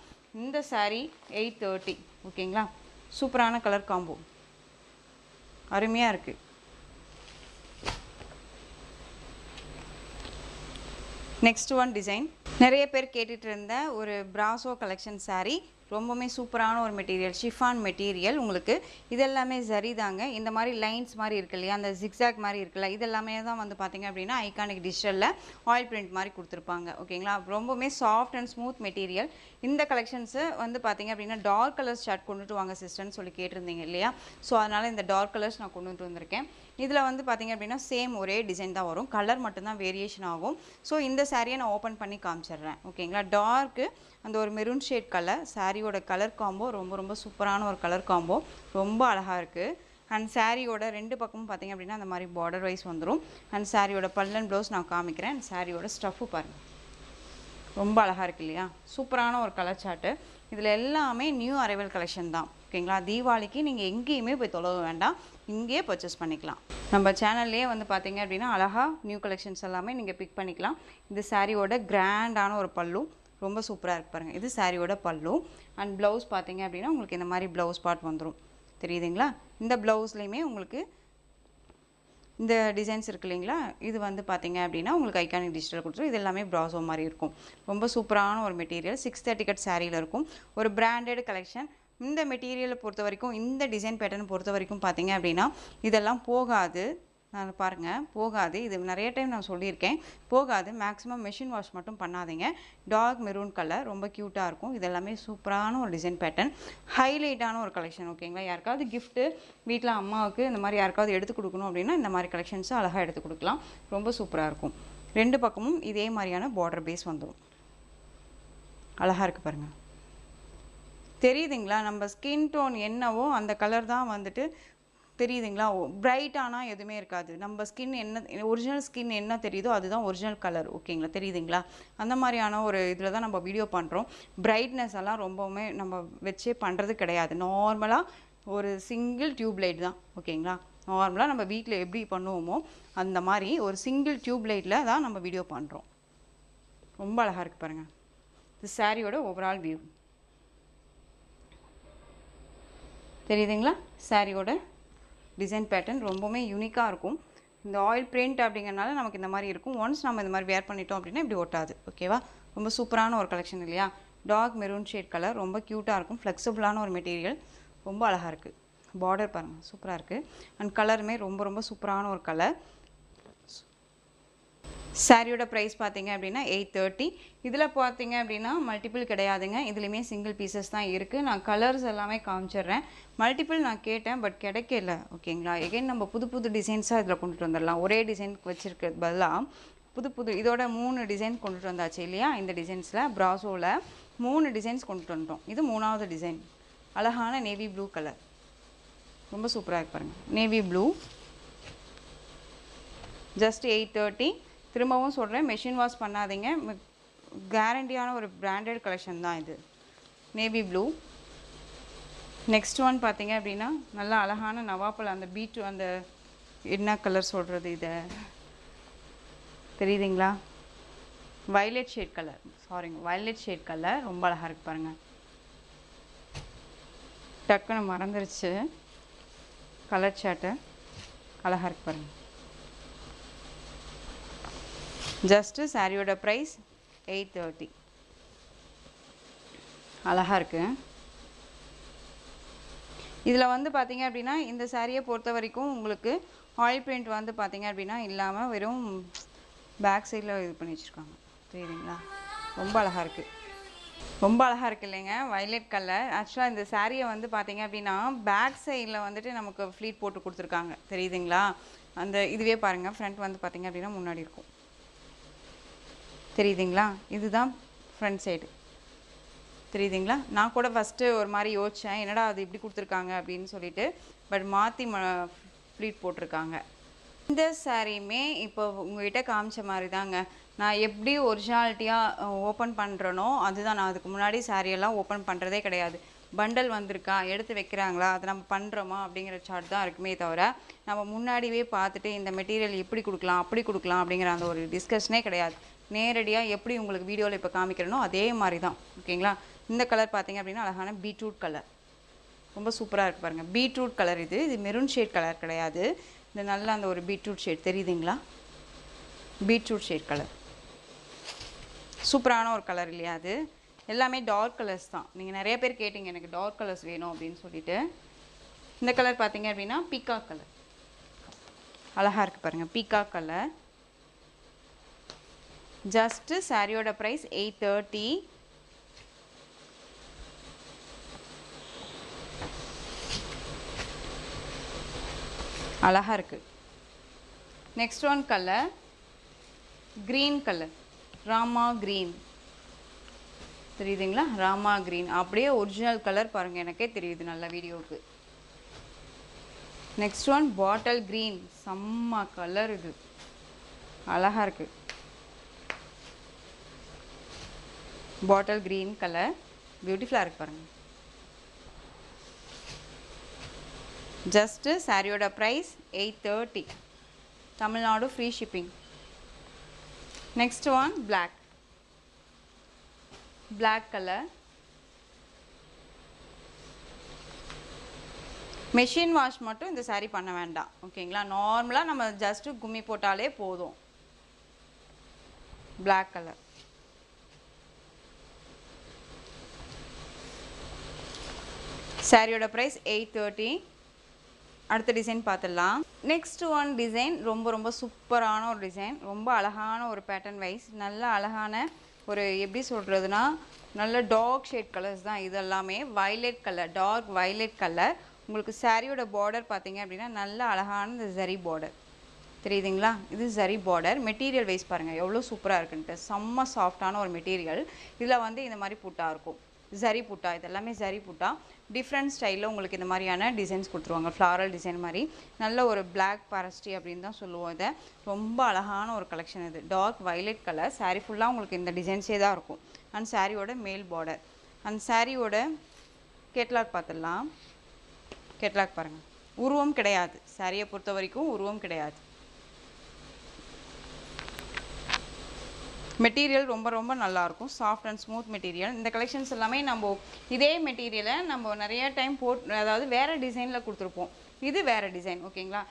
இந்த சாரீ 830, ஓகேங்களா? சூப்பரான கலர் காம்போ, அருமையாக இருக்குது. Next one design. நிறைய பேர் கேட்டுட்டு இருந்த ஒரு பிராசோ கலெக்ஷன் சாரீ. ரொம்பவுமே சூப்பரான ஒரு மெட்டீரியல், ஷிஃபான் மெட்டீரியல். உங்களுக்கு இதெல்லாமே சரி தாங்க. இந்த மாதிரி லைன்ஸ் மாதிரி இருக்கு இல்லையா, அந்த ஜிக்ஸாக் மாதிரி இருக்குல்ல, இதெல்லாமே தான் வந்து பார்த்திங்க அப்படின்னா ஐகானிக் டிஜிட்டலில் ஆயில் பிரிண்ட் மாதிரி கொடுத்துருப்பாங்க, ஓகேங்களா? ரொம்பவுமே சாஃப்ட் அண்ட் ஸ்மூத் மெட்டீரியல். இந்த கலெக்ஷன்ஸு வந்து பார்த்திங்க அப்படின்னா டார்க் கலர்ஸ் ஷர்ட் கொண்டுட்டு வாங்க சிஸ்டர்னு சொல்லி கேட்டிருந்தீங்க இல்லையா? ஸோ அதனால் இந்த டார்க் கலர்ஸ் நான் கொண்டுட்டு வந்திருக்கேன். இதில் வந்து பார்த்திங்க அப்படின்னா சேம் ஒரே டிசைன் தான் வரும், கலர் மட்டும்தான் வேரியேஷன் ஆகும். ஸோ இந்த சாரியை நான் ஓப்பன் பண்ணி காமிச்சிடுறேன், ஓகேங்களா? டார்க்கு அந்த ஒரு மெரூன் ஷேட் கலர், சாரியோட கலர் காம்போ ரொம்ப சூப்பரான ஒரு கலர் காம்போ, ரொம்ப அழகாக இருக்குது. அண்ட் சாரியோட ரெண்டு பக்கமும் பார்த்திங்க அப்படின்னா அந்த மாதிரி பார்டர் வைஸ் வந்துடும். அண்ட் சாரியோட பல்லன் ப்ளவுஸ் நான் காமிக்கிறேன். சாரியோட ஸ்டஃப்பு பாருங்கள், ரொம்ப அழகாக இருக்குது இல்லையா? சூப்பரான ஒரு கலர் சார்ட்டு. இதில் எல்லாமே நியூ அரைவல் கலெக்ஷன் தான், ஓகேங்களா? தீபாவளிக்கு நீங்கள் எங்கேயுமே போய் தொலைவ வேண்டாம், இங்கேயே பர்ச்சேஸ் பண்ணிக்கலாம். நம்ம சேனல்லையே வந்து பார்த்திங்க அப்படின்னா அழகாக நியூ கலெக்ஷன்ஸ் எல்லாமே நீங்கள் பிக் பண்ணிக்கலாம். இது சாரியோட கிராண்டான ஒரு பல்லு, ரொம்ப சூப்பராக இருக்குது பாருங்கள். இது சாரியோட பல்லு. அண்ட் ப்ளவுஸ் பார்த்திங்க அப்படின்னா உங்களுக்கு இந்த மாதிரி ப்ளவுஸ் பார்ட் வந்துடும், தெரியுதுங்களா? இந்த ப்ளவுஸ்லேயுமே உங்களுக்கு இந்த டிசைன்ஸ் இருக்குது இல்லைங்களா, இது வந்து பார்த்திங்க அப்படின்னா உங்களுக்கு ஐகானிக் டிஜிட்டல் கொடுத்துரும். இது எல்லாமே ப்ராசோ மாதிரி இருக்கும். ரொம்ப சூப்பரான ஒரு மெட்டீரியல். 630 கட் சாரியில் இருக்கும். ஒரு பிராண்டட் கலெக்ஷன். இந்த மெட்டீரியலை பொறுத்த வரைக்கும், இந்த டிசைன் பேட்டர்ன் பொறுத்த வரைக்கும் பார்த்திங்க அப்படின்னா இதெல்லாம் போகாது. நான் பாருங்கள், போகாது. இது நிறைய டைம் நான் சொல்லியிருக்கேன், போகாது. மேக்ஸிமம் மெஷின் வாஷ் மட்டும் பண்ணாதீங்க. டார்க் மெரூன் கலர், ரொம்ப க்யூட்டாக இருக்கும். இது எல்லாமே சூப்பரான ஒரு டிசைன் பேட்டர்ன், ஹைலைட்டான ஒரு கலெக்ஷன், ஓகேங்களா? யாருக்காவது கிஃப்ட்டு வீட்டில் அம்மாவுக்கு இந்த மாதிரி யாருக்காவது எடுத்து கொடுக்கணும் அப்படின்னா இந்த மாதிரி கலெக்ஷன்ஸை அழகாக எடுத்து கொடுக்கலாம். ரொம்ப சூப்பராக இருக்கும். ரெண்டு பக்கமும் இதே மாதிரியான பார்டர் பேஸ் வந்துடும். அழகாக இருக்குது பாருங்கள். தெரியுதுங்களா? நம்ம ஸ்கின் டோன் என்னவோ அந்த கலர் தான் வந்துட்டு தெரியுதுங்களா? பிரைட்டானால் எதுவுமே இருக்காது. நம்ம ஸ்கின் என்ன ஒரிஜினல் ஸ்கின் என்ன தெரியுதோ அதுதான் ஒரிஜினல் கலர். ஓகேங்களா? தெரியுதுங்களா? அந்த மாதிரியான ஒரு இதில் தான் நம்ம வீடியோ பண்ணுறோம். பிரைட்னஸ் எல்லாம் ரொம்பவுமே நம்ம வச்சே பண்ணுறது கிடையாது. நார்மலாக ஒரு சிங்கிள் டியூப் லைட் தான். ஓகேங்களா? நார்மலாக நம்ம வீட்டில் எப்படி பண்ணுவோமோ அந்த மாதிரி ஒரு சிங்கிள் டியூப் லைட்டில் தான் நம்ம வீடியோ பண்ணுறோம். ரொம்ப அழகாக இருக்குது பாருங்கள். இது சாரியோட ஓவரால் வியூ தெரியுதுங்களா? சாரியோட டிசைன் பேட்டர்ன் ரொம்பவுமே யூனிக்காக இருக்கும். இந்த ஆயில் பிரிண்ட் அப்படிங்கிறனால நமக்கு இந்த மாதிரி இருக்கும். ஒன்ஸ் நம்ம இந்த மாதிரி வேர் பண்ணிட்டோம் அப்படின்னா இப்படி ஒட்டாது. ஓகேவா? ரொம்ப சூப்பரான ஒரு கலெக்ஷன் இல்லையா? டார்க் மெரூன் ஷேட் கலர், ரொம்ப க்யூட்டாக இருக்கும். ஃப்ளெக்சிபிளான ஒரு மெட்டீரியல், ரொம்ப அழகாக இருக்குது. பார்டர் பாருங்கள், சூப்பராக இருக்குது. அண்ட் கலருமே ரொம்ப ரொம்ப சூப்பரான ஒரு கலர். சாரியோட ப்ரைஸ் பார்த்தீங்க அப்படின்னா 830. இதில் பார்த்தீங்க அப்படின்னா மல்டிபிள் கிடையாதுங்க. இதுலேயுமே சிங்கிள் பீசஸ் தான் இருக்குது. நான் கலர்ஸ் எல்லாமே காமிச்சிடுறேன். மல்டிபிள் நான் கேட்டேன், பட் கிடைக்கல. ஓகேங்களா? எகைன் நம்ம புது புது டிசைன்ஸாக இதில் கொண்டுட்டு வந்துடலாம். ஒரே டிசைன் வச்சுருக்கிறது பதிலாக புது இதோட 3 டிசைன் கொண்டுட்டு வந்தாச்சு இல்லையா? இந்த டிசைன்ஸில் ப்ராசோவில் 3 டிசைன்ஸ் கொண்டுட்டு வந்துட்டோம். இது 3வது டிசைன். அழகான நேவி ப்ளூ கலர், ரொம்ப சூப்பராக இருக்கு பாருங்கள். Navy blue, just 830. திரும்பவும் சொல்கிறேன், மெஷின் வாஷ் பண்ணாதீங்க. கேரண்டியான ஒரு பிராண்டட் கலெக்ஷன் தான் இது. Navy blue. நெக்ஸ்ட் ஒன் பார்த்தீங்க அப்படின்னா நல்லா அழகான நவாப்பழம், அந்த பீட், அந்த என்ன கலர் சொல்கிறது, இதை தெரியுதுங்களா? வயலட் ஷேட் கலர், சாரிங்க, வயலட் ஷேட் கலர், ரொம்ப அழகாக இருக்குது பாருங்கள். டக்குன்னு மறந்துருச்சு கலர் சார்ட்டு. அழகாக இருக்குது பாருங்கள். ஜஸ்ட்டு சாரியோட ப்ரைஸ் 830. அழகாக இருக்குது. இதில் வந்து பார்த்தீங்க அப்படின்னா இந்த சாரியை பொறுத்த வரைக்கும் உங்களுக்கு ஆயில் பிரிண்ட் வந்து பார்த்தீங்க அப்படின்னா இல்லாமல் வெறும் பேக் சைடில் இது பண்ணி வச்சுருக்காங்க. தெரியுதுங்களா? ரொம்ப அழகாக இருக்குது. ரொம்ப அழகாக இருக்குது இல்லைங்க? Violet colour. ஆக்சுவலாக இந்த சாரியை வந்து பார்த்தீங்க அப்படின்னா பேக் சைடில் வந்துட்டு நமக்கு ஃப்ளீட் போட்டு கொடுத்துருக்காங்க. தெரியுதுங்களா? அந்த இதுவே பாருங்கள், ஃப்ரண்ட் வந்து பார்த்தீங்க அப்படின்னா முன்னாடி இருக்கும். தெரியுதுங்களா? இதுதான் ஃப்ரண்ட் சைடு. தெரியுதுங்களா? நான் கூட ஃபஸ்ட்டு ஒரு மாதிரி யோசித்தேன், என்னடா அது இப்படி கொடுத்துருக்காங்க அப்படின்னு சொல்லிட்டு. பட் மாற்றி ஃப்ளீட் போட்டிருக்காங்க. இந்த சாரியுமே இப்போ உங்கள்கிட்ட காமிச்ச மாதிரி தாங்க. நான் எப்படி ஒரிஜினாலிட்டியாக ஓப்பன் பண்ணுறனோ அதுதான். நான் அதுக்கு முன்னாடி சாரியெல்லாம் ஓப்பன் பண்ணுறதே கிடையாது. பண்டல் வந்திருக்கா, எடுத்து வைக்கிறாங்களா, அதை நம்ம பண்ணுறோமா அப்படிங்கிற சார்ட் தான் இருக்குமே தவிர நம்ம முன்னாடியே பார்த்துட்டு இந்த மெட்டீரியல் எப்படி கொடுக்கலாம், அப்படி கொடுக்கலாம் அப்படிங்கிற அந்த ஒரு டிஸ்கஷனே கிடையாது. நேரடியாக எப்படி உங்களுக்கு வீடியோவில் இப்போ காமிக்கிறனோ அதே மாதிரி தான். ஓகேங்களா? இந்த கலர் பார்த்தீங்க அப்படின்னா அழகான பீட்ரூட் கலர், ரொம்ப சூப்பராக இருக்குது பாருங்கள். பீட்ரூட் கலர், இது மெரூன் ஷேட் கலர் கிடையாது. இந்த நல்ல அந்த ஒரு பீட்ரூட் ஷேட் தெரியுதுங்களா? பீட்ரூட் ஷேட் கலர் சூப்பரான ஒரு கலர் இல்லையா? அது எல்லாமே டார்க் கலர்ஸ் தான். நீங்கள் நிறைய பேர் கேட்டிங்க எனக்கு டார்க் கலர்ஸ் வேணும் அப்படின்னு சொல்லிட்டு. இந்த கலர் பார்த்தீங்க அப்படின்னா பீகாக் கலர், அழகாக இருக்குது பாருங்கள். Peacock colour. ஜஸ்ட்டு சாரியோட ப்ரைஸ் 830. அழகாக இருக்குது. Next one colour green colour, Rama green. தெரியுதுங்களா? ராமா க்ரீன் அப்படியே ஒரிஜினல் கலர் பாருங்கள், எனக்கே தெரியுது நல்ல வீடியோவுக்கு. நெக்ஸ்ட் ஒன் பாட்டில் க்ரீன், செம்ம கலர், இது அழகாக இருக்குது. பாட்டில் க்ரீன் கலர் பியூட்டிஃபுல்லாக இருக்குது பாருங்கள். ஜஸ்ட்டு சாரியோட price 830. Tamil Nadu free shipping. Next one black, black colour. Machine wash மட்டும் இந்த சாரீ பண்ண வேண்டாம். ஓகேங்களா? நார்மலாக நம்ம ஜஸ்ட்டு கும்மி போட்டாலே போதும். Black colour. சாரியோட ப்ரைஸ் 830. அடுத்த டிசைன் பார்த்துடலாம். நெக்ஸ்ட் ஒன் டிசைன் ரொம்ப ரொம்ப சூப்பரான ஒரு டிசைன், ரொம்ப அழகான ஒரு பேட்டர்ன் வைஸ், நல்ல அழகான ஒரு எப்படி சொல்கிறதுனா நல்ல டார்க் ஷேட் கலர்ஸ் தான் இது எல்லாமே. Violet colour, dark violet colour. உங்களுக்கு சாரியோட பார்டர் பார்த்தீங்க அப்படின்னா நல்ல அழகான இந்த ஜரி பார்டர். தெரியுதுங்களா? இது ஜரி பார்டர். மெட்டீரியல் வைஸ் பாருங்கள் எவ்வளோ சூப்பராக இருக்குன்ட்டு. செம்ம சாஃப்டான ஒரு மெட்டீரியல். இதில் வந்து இந்த மாதிரி புட்டா இருக்கும். ஜரி புட்டா, இது எல்லாமே ஜரி புட்டா. டிஃப்ரெண்ட் ஸ்டைலில் உங்களுக்கு இந்த மாதிரியான டிசைன்ஸ் கொடுத்துருவாங்க. ஃப்ளாரல் டிசைன் மாதிரி நல்ல ஒரு பிளாக் பாரஸ்டி அப்படின்னு தான் சொல்லுவோம் இதை. ரொம்ப அழகான ஒரு கலெக்ஷன் இது. Dark violet colour. சாரீ ஃபுல்லாக உங்களுக்கு இந்த டிசைன்ஸே தான் இருக்கும். அண்ட் சாரியோட மேல் பார்டர். அண்ட் சாரியோட கேட்லாக் பார்த்துடலாம். கேட்லாக் பாருங்கள். உருவம் கிடையாது. சாரியை பொறுத்த வரைக்கும் உருவம் கிடையாது. மெட்டீரியல் ரொம்ப ரொம்ப நல்லாயிருக்கும். Soft and smooth material. இந்த கலெக்ஷன்ஸ் எல்லாமே நம்ம இதே மெட்டீரியலை நம்ம நிறைய டைம் அதாவது வேறு டிசைனில் கொடுத்துருப்போம். இது வேறு டிசைன். ஓகேங்களா?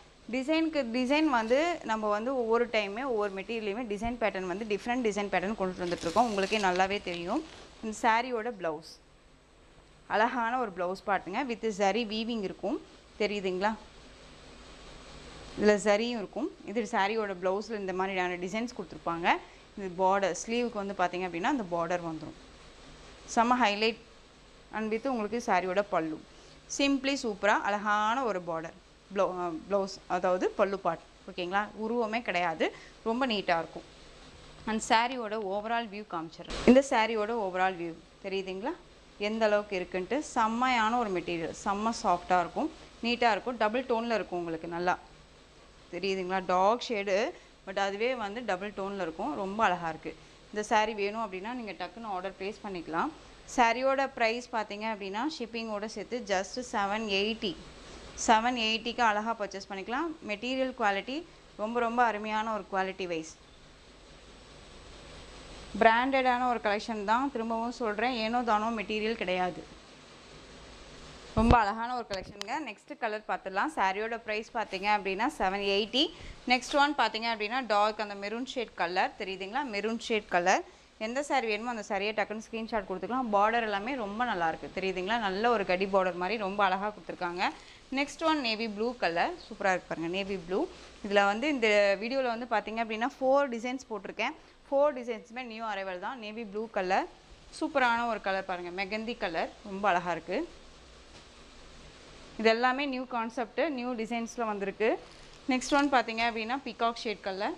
டிசைன் வந்து நம்ம வந்து ஒவ்வொரு டைமே ஒவ்வொரு மெட்டீரியலையுமே டிசைன் பேட்டர்ன் வந்து டிஃப்ரெண்ட் டிசைன் பேட்டர்ன் கொண்டுட்டு வந்துட்டுருக்கோம். உங்களுக்கே நல்லாவே தெரியும். இந்த சாரியோட ப்ளவுஸ் அழகான ஒரு ப்ளவுஸ் பாட்டுங்க. வித் ஜரி வீவிங் இருக்கும். தெரியுதுங்களா? இதில் ஜரியும் இருக்கும். இது சாரியோட ப்ளவுஸில் இந்த மாதிரியான டிசைன்ஸ் கொடுத்துருப்பாங்க. இது பார்டர் ஸ்லீவுக்கு வந்து பார்த்திங்க அப்படின்னா அந்த பார்டர் வந்துடும். செம்ம ஹைலைட். அண்ட் வித் உங்களுக்கு சாரியோட பல்லு சிம்பிளி சூப்பராக அழகான ஒரு பார்டர் ப்ளவுஸ், அதாவது பல்லு பாட். ஓகேங்களா? உருவமே கிடையாது. ரொம்ப நீட்டாக இருக்கும். அண்ட் சாரியோட ஓவரால் வியூ காமிச்சிடுறேன். இந்த சாரியோட ஓவரால் வியூ தெரியுதுங்களா எந்த அளவுக்கு இருக்குன்ட்டு. செம்மையான ஒரு மெட்டீரியல். செம்ம சாஃப்டாக இருக்கும். நீட்டாக இருக்கும். டபுள் டோனில் இருக்கும் உங்களுக்கு. நல்லா தெரியுதுங்களா? டார்க் ஷேடு, பட் அதுவே வந்து டபுள் டோனில் இருக்கும். ரொம்ப அழகாக இருக்குது. இந்த சாரீ வேணும் அப்படின்னா நீங்கள் டக்குன்னு ஆர்டர் ப்ளேஸ் பண்ணிக்கலாம். சாரியோட ப்ரைஸ் பார்த்தீங்க அப்படின்னா ஷிப்பிங்கோடு சேர்த்து ஜஸ்ட் 780க்கு அழகாக பர்ச்சேஸ் பண்ணிக்கலாம். மெட்டீரியல் குவாலிட்டி ரொம்ப ரொம்ப அருமையான ஒரு குவாலிட்டி வைஸ் பிராண்டடான ஒரு கலெக்ஷன் தான். திரும்பவும் சொல்கிறேன், ஏனோ தானோ மெட்டீரியல் கிடையாது. ரொம்ப அழகான ஒரு கலெக்ஷனுங்க. நெக்ஸ்ட்டு கலர் பார்த்துடலாம். சாரியோட ப்ரைஸ் பார்த்தீங்க அப்படின்னா 780. நெக்ஸ்ட் ஒன் பார்த்தீங்க அப்படின்னா டார்க் அந்த மெரூன் ஷேட் கலர். தெரியுதுங்களா? Maroon shade colour. எந்த சாரி வேணுமோ அந்த சாரியை டக்குன்னு ஸ்க்ரீன்ஷாட் கொடுத்துக்கலாம். பார்டர் எல்லாமே ரொம்ப நல்லாயிருக்கு. தெரியுதுங்களா? நல்ல ஒரு கடி பார்டர் மாதிரி ரொம்ப அழகாக கொடுத்துருக்காங்க. Next one navy blue colour. சூப்பராக இருக்கு பாருங்கள். Navy blue. இதில் வந்து இந்த வீடியோவில் வந்து பார்த்தீங்க அப்படின்னா 4 டிசைன்ஸ் போட்டிருக்கேன். 4 டிசைன்ஸுமே நியூ அரைவல் தான். நேவி ப்ளூ கலர் சூப்பரான ஒரு கலர் பாருங்கள். மெகந்தி கலர் ரொம்ப அழகாக இருக்குது. இது எல்லாமே நியூ கான்செப்ட்டு, நியூ டிசைன்ஸில் வந்திருக்கு. நெக்ஸ்ட் ஒன் பார்த்தீங்க அப்படின்னா பீகாக் ஷேட் கலர்.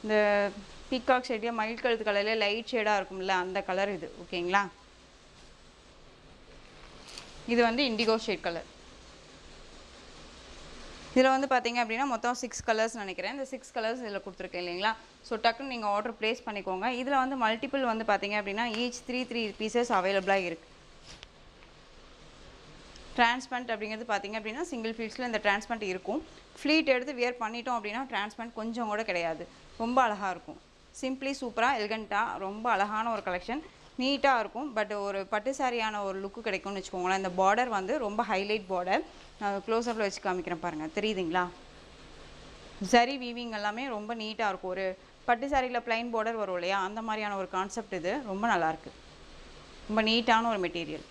இந்த பீகாக் ஷேட்லேயே மயில் கழுத்து கலர்லேயே லைட் ஷேடாக இருக்கும்ல அந்த கலர் இது. ஓகேங்களா? இது வந்து இண்டிகோ ஷேட் கலர். இதில் வந்து பார்த்தீங்க அப்படின்னா மொத்தம் 6 கலர்ஸ் நினைக்கிறேன். இந்த 6 கலர்ஸ் இதில் கொடுத்துருக்கேன் இல்லைங்களா? ஸோ டக்குன்னு நீங்கள் ஆர்டர் ப்ளேஸ் பண்ணிக்கோங்க. இதில் வந்து மல்டிபிள் வந்து பார்த்தீங்க அப்படின்னா ஈச் 3 பீசஸ் அவைலபிளாக இருக்குது. டிரான்ஸ்பரண்ட் அப்படிங்கிறது பார்த்திங்க அப்படின்னா சிங்கிள் ஃபீல்ட்ஸில் இந்த டிரான்ஸ்பரண்ட் இருக்கும். ஃப்ளீட் எடுத்து வியர் பண்ணிட்டோம் அப்படின்னா டிரான்ஸ்பரண்ட் கொஞ்சம் கூட கிடையாது. ரொம்ப அழகாக இருக்கும். சிம்பிளி சூப்பராக எலிகண்ட்டாக ரொம்ப அழகான ஒரு கலெக்ஷன். நீட்டாக இருக்கும். பட் ஒரு பட்டு சாரியான ஒரு லுக்கு கிடைக்கும்னு வச்சுக்கோங்களேன். இந்த பார்டர் வந்து ரொம்ப ஹைலைட் பார்டர். நான் க்ளோஸ்அப்பில் வச்சு காமிக்கிறேன் பாருங்கள். தெரியுதுங்களா? ஜரி வீவிங் எல்லாமே ரொம்ப நீட்டாக இருக்கும். ஒரு பட்டு சாரியில் ப்ளைன் பார்டர் வரும் இல்லையா, அந்த மாதிரியான ஒரு கான்செப்ட் இது. ரொம்ப நல்லாயிருக்கு. ரொம்ப நீட்டான ஒரு மெட்டீரியல்.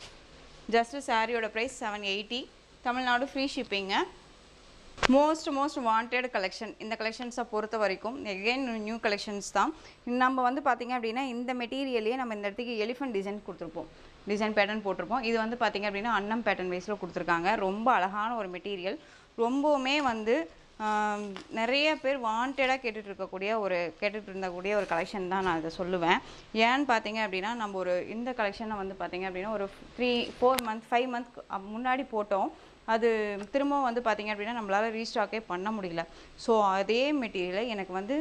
ஜஸ்ட்டு சாரியோட ப்ரைஸ் 780. தமிழ்நாடு ஃப்ரீ ஷிப்பிங்க. Most wanted collection. இந்த கலெக்ஷன்ஸை பொறுத்த வரைக்கும் எகெயின் நியூ கலெக்ஷன்ஸ் தான். நம்ம வந்து பார்த்திங்க அப்படின்னா இந்த மெட்டீரியலையே நம்ம இந்த இடத்துக்கு எலிஃபென்ட் டிசைன் கொடுத்துருப்போம். டிசைன் பேட்டர்ன் போட்டிருப்போம். இது வந்து பார்த்திங்க அப்படின்னா அன்னம் பேட்டர்ன் வைஸில் கொடுத்துருக்காங்க. ரொம்ப அழகான ஒரு மெட்டீரியல். ரொம்பவுமே வந்து நிறைய பேர் வாண்டடாக கேட்டுட்டு இருந்தக்கூடிய ஒரு கலெக்ஷன் தான் நான் இதை சொல்லுவேன். ஏன்னு பார்த்தீங்க அப்படின்னா நம்ம ஒரு இந்த கலெக்ஷனை வந்து பார்த்திங்க அப்படின்னா ஒரு 5 மந்த் முன்னாடி போட்டோம். அது திரும்பவும் வந்து பார்த்திங்க அப்படின்னா நம்மளால் ரீஸ்டாக்கே பண்ண முடியல. ஸோ அதே மெட்டீரியலை எனக்கு வந்து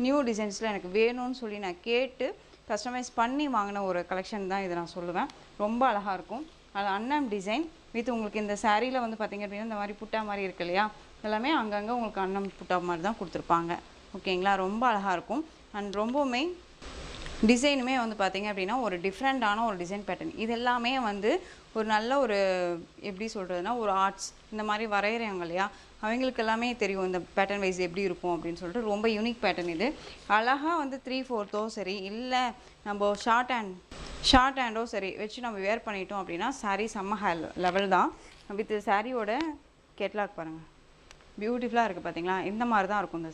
நியூ டிசைன்ஸில் எனக்கு வேணும்னு சொல்லி நான் கேட்டு கஸ்டமைஸ் பண்ணி வாங்கின ஒரு கலெக்ஷன் தான் இதை நான் சொல்லுவேன். ரொம்ப அழகாக இருக்கும். அது அன்னம் டிசைன் வித் உங்களுக்கு இந்த சாரியில் வந்து பார்த்திங்க அப்படின்னா இந்த மாதிரி புட்டா மாதிரி இருக்கு இல்லையா, எல்லாமே அங்கங்கே உங்களுக்கு அன்னம் புட்டா மாதிரி தான் கொடுத்துருப்பாங்க. ஓகேங்களா? ரொம்ப அழகாக இருக்கும். அண்ட் ரொம்பவுமே டிசைனுமே வந்து பார்த்திங்க அப்படின்னா ஒரு டிஃப்ரெண்ட்டான ஒரு டிசைன் பேட்டர்ன். இது எல்லாமே வந்து ஒரு நல்ல ஒரு எப்படி சொல்கிறதுனா ஒரு ஆர்ட்ஸ் இந்த மாதிரி வரைகிறாங்க இல்லையா, அவங்களுக்கு எல்லாமே தெரியும் இந்த பேட்டர்ன் வைஸ் எப்படி இருக்கும் அப்படின்னு சொல்லிட்டு. ரொம்ப யூனிக் பேட்டர்ன் இது. அழகாக வந்து 3/4 சரி இல்லை நம்ம ஷார்ட் ஹேண்டோ சரி வச்சு நம்ம வேர் பண்ணிட்டோம் அப்படின்னா சாரீ செம்ம லெவல் தான். வித் சாரியோட கேட்லாக் பாருங்கள். பியூட்டிஃபுல்லாக இருக்குது பார்த்தீங்களா? இந்த மாதிரி தான் இருக்கும் இந்த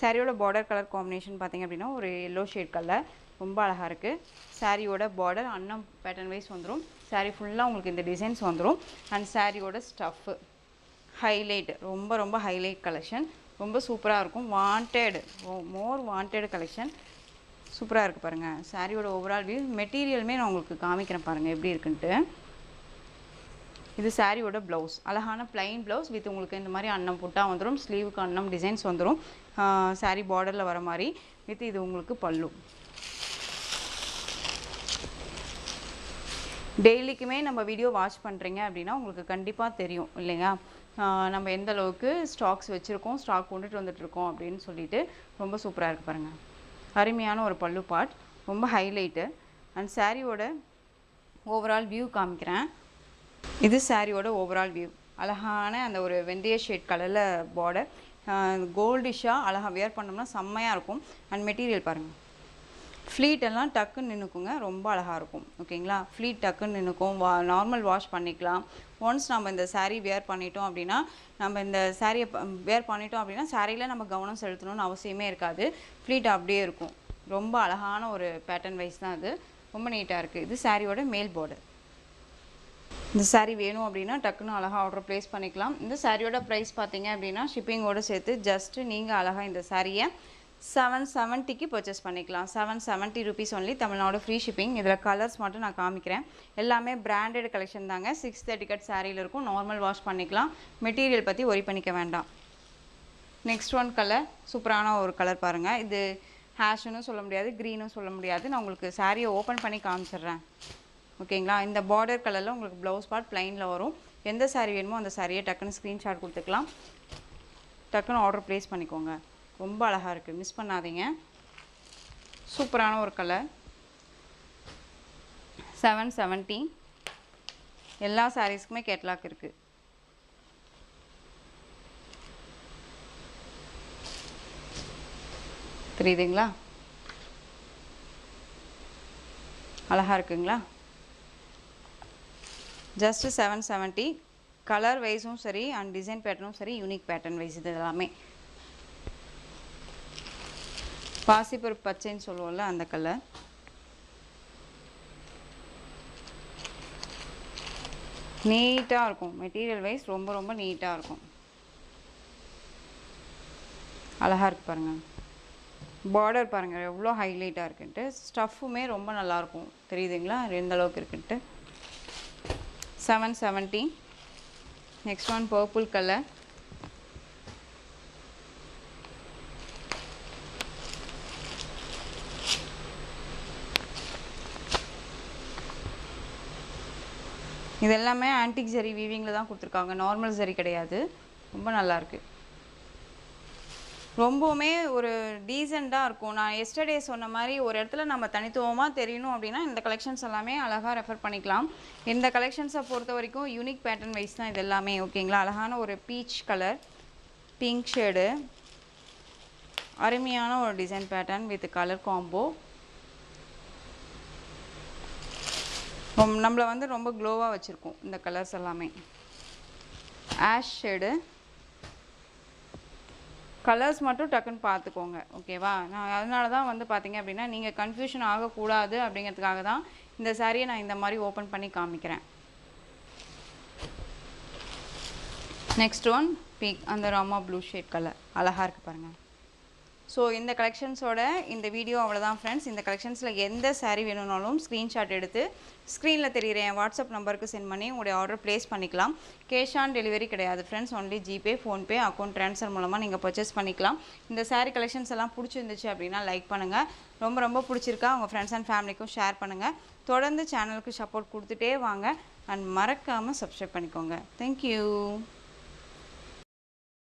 சாரியோட பார்டர் கலர் காம்பினேஷன் பார்த்திங்க அப்படின்னா ஒரு எல்லோ ஷேட் கலர். ரொம்ப அழகாக இருக்குது. சாரியோட பார்டர் அன்னம் பேட்டர்ன் வைஸ் வந்துடும். சாரீ ஃபுல்லாக உங்களுக்கு இந்த டிசைன்ஸ் வந்துடும். அண்ட் சாரியோட ஸ்டஃப்பு ஹைலைட் ரொம்ப ஹைலைட் கலெக்ஷன். ரொம்ப சூப்பராக இருக்கும். வாண்டட், மோர் வாண்டட் கலெக்ஷன். சூப்பராக இருக்குது பாருங்கள். சாரியோட ஓவரால் வியூ. மெட்டீரியலுமே நான் உங்களுக்கு காமிக்கிறேன் பாருங்கள் எப்படி இருக்குன்ட்டு. இது சாரியோட ப்ளவுஸ். அழகான ப்ளைன் ப்ளவுஸ் வித் உங்களுக்கு இந்த மாதிரி அன்னம் புட்டா வந்துடும். ஸ்லீவுக்கு அன்னம் டிசைன்ஸ் வந்துடும். சாரி பார்டரில் வர மாதிரி வித் இது உங்களுக்கு பல்லு. டெய்லிக்குமே நம்ம வீடியோ வாட்ச் பண்ணுறீங்க அப்படின்னா உங்களுக்கு கண்டிப்பாக தெரியும் இல்லையா, நம்ம எந்த அளவுக்கு ஸ்டாக்ஸ் வச்சுருக்கோம், ஸ்டாக் கொண்டுட்டு வந்துட்டுருக்கோம் அப்படின்னு சொல்லிட்டு. ரொம்ப சூப்பராக இருக்குது பாருங்கள். அருமையான ஒரு பல்லு பார்ட், ரொம்ப ஹைலைட்டு. அண்ட் சாரியோட ஓவரால் வியூ காமிக்கிறேன். இது சாரியோட ஓவரால் வியூ. அழகான அந்த ஒரு வெந்தய ஷேட் கலரில் பார்டர், கோல்டிஷாக அழகாக வியர் பண்ணோம்னா செம்மையாக இருக்கும். அண்ட் மெட்டீரியல் பாருங்கள், ஃப்ளீட் எல்லாம் டக்குன்னு நின்றுக்குங்க. ரொம்ப அழகாக இருக்கும். ஓகேங்களா, ஃப்ளீட் டக்குன்னு நின்றுக்கும். நார்மல் வாஷ் பண்ணிக்கலாம். ஒன்ஸ் நம்ம இந்த சாரீ வேர் பண்ணிட்டோம் அப்படின்னா, நம்ம இந்த சாரியை வேர் பண்ணிட்டோம் அப்படின்னா சாரியில் நம்ம கவனம் செலுத்தணும்னு அவசியமே இருக்காது. ஃப்ளீட் அப்படியே இருக்கும். ரொம்ப அழகான ஒரு பேட்டர்ன் வைஸ் தான் அது. ரொம்ப நீட்டாக இருக்குது. இது சாரியோட மேல் பார்டர். இந்த சாரீ வேணும் அப்படின்னா டக்குன்னு அழகாக ஆர்டர் ப்ளேஸ் பண்ணிக்கலாம். இந்த சாரியோட ப்ரைஸ் பார்த்தீங்க அப்படின்னா ஷிப்பிங்கோடு சேர்த்து ஜஸ்ட்டு நீங்கள் அழகாக இந்த சாரியை 770க்கு பர்ச்சேஸ் பண்ணிக்கலாம். 770 rupees only. Tamil Nadu free shipping. இதில் கலர்ஸ் மட்டும் நான் காமிக்கிறேன். எல்லாமே பிராண்டட் கலெக்ஷன் தாங்க. 630 கட் சாரியில் இருக்கும். நார்மல் வாஷ் பண்ணிக்கலாம். மெட்டீரியல் பற்றி ஒரி பண்ணிக்க வேண்டாம். நெக்ஸ்ட் ஒன் கலர், சூப்பரான ஒரு கலர் பாருங்கள். இது ஹேஷுன்னு சொல்ல முடியாது, க்ரீனும் சொல்ல முடியாது. நான் உங்களுக்கு சாரியை ஓப்பன் பண்ணி காமிச்சிடுறேன். ஓகேங்களா, இந்த பார்டர் கலரில் உங்களுக்கு ப்ளவுஸ் பார்ட் ப்ளைனில் வரும். எந்த சாரீ வேணுமோ அந்த சாரியை டக்குன்னு ஸ்க்ரீன்ஷாட் கொடுத்துக்கலாம். டக்குன்னு ஆர்டர் ப்ளேஸ் பண்ணிக்கோங்க. ரொம்ப அழகாக இருக்குது, மிஸ் பண்ணாதீங்க. சூப்பரான ஒரு கலர். 770. எல்லா சாரீஸ்க்குமே கேட்லாக் இருக்குது. தெரியுதுங்களா, அழகாக இருக்குங்களா. ஜஸ்ட்டு 770. கலர் வைஸும் சரி அண்ட் டிசைன் பேட்டர்னும் சரி யூனிக் பேட்டர்ன் வைஸ். இது எல்லாமே பாசிப்பருப்பு பச்சைன்னு சொல்லுவோம்ல அந்த கலர். நீட்டாக இருக்கும். மெட்டீரியல் வைஸ் ரொம்ப ரொம்ப நீட்டாக இருக்கும். அழகாக இருக்குது பாருங்கள். பார்டர் பாருங்கள் எவ்வளோ ஹைலைட்டாக இருக்குன்ட்டு. ஸ்டஃப்புமே ரொம்ப நல்லாயிருக்கும். தெரியுதுங்களா எந்த அளவுக்கு இருக்குன்ட்டு. 770. Next one purple colour. இது எல்லாமே ஆன்டிக் ஜரி வீவிங்கில் தான் கொடுத்துருக்காங்க. நார்மல் ஜரி கிடையாது. ரொம்ப நல்லாயிருக்கு. ரொம்பவுமே ஒரு டீசெண்டாக இருக்கும். நான் எஸ்டர்டே சொன்ன மாதிரி ஒரு இடத்துல நம்ம தனித்துவமாக தெரியணும் அப்படின்னா இந்த கலெக்ஷன்ஸ் எல்லாமே அழகாக ரெஃபர் பண்ணிக்கலாம். இந்த கலெக்ஷன்ஸை பொறுத்த வரைக்கும் யூனிக் பேட்டர்ன் வைஸ் தான் இது எல்லாமே. ஓகேங்களா, அழகான ஒரு பீச் கலர், பிங்க் ஷேடு, அருமையான ஒரு design pattern with colour combo. நம்மளை வந்து ரொம்ப க்ளோவாக வச்சுருக்கோம் இந்த கலர்ஸ் எல்லாமே. Ash shade. கலர்ஸ் மட்டும் டக்குன்னு பார்த்துக்கோங்க. ஓகேவா, நான் அதனால தான் வந்து பார்த்தீங்க அப்படின்னா நீங்கள் கன்ஃபியூஷன் ஆகக்கூடாது அப்படிங்கிறதுக்காக தான் இந்த சாரியை நான் இந்த மாதிரி ஓப்பன் பண்ணி காமிக்கிறேன். நெக்ஸ்ட் ஒன் பிங்க், அந்த ராமா ப்ளூ ஷேட் கலர். அழகாக இருக்குது பாருங்கள். ஸோ இந்த கலெக்ஷன்ஸோட இந்த வீடியோ அவ்வளோதான் ஃப்ரெண்ட்ஸ். இந்த கலெக்ஷன்ஸில் எந்த சாரீ வேணும்னாலும் ஸ்க்ரீன்ஷாட் எடுத்து ஸ்க்ரீனில் தெரிகிற என் வாட்ஸ்அப் நம்பருக்கு சென்ட் பண்ணி உங்களுடைய ஆர்டர் ப்ளேஸ் பண்ணிக்கலாம். கேஷ் ஆன் டெலிவரி கிடையாது friends. Only GPay, PhonePe, account transfer மூலமாக நீங்கள் பர்ச்சேஸ் பண்ணிக்கலாம். இந்த சாரீ கலெக்ஷன்ஸ் எல்லாம் பிடிச்சிருந்துச்சு அப்படின்னா லைக் பண்ணுங்கள். ரொம்ப ரொம்ப பிடிச்சிருக்கா உங்கள் ஃப்ரெண்ட்ஸ் அண்ட் ஃபேமிலிக்கும் ஷேர் பண்ணுங்கள். தொடர்ந்து சேனலுக்கு சப்போர்ட் கொடுத்துட்டே வாங்க. அண்ட் மறக்காமல் சப்ஸ்கிரைப் பண்ணிக்கோங்க. தேங்க்யூ.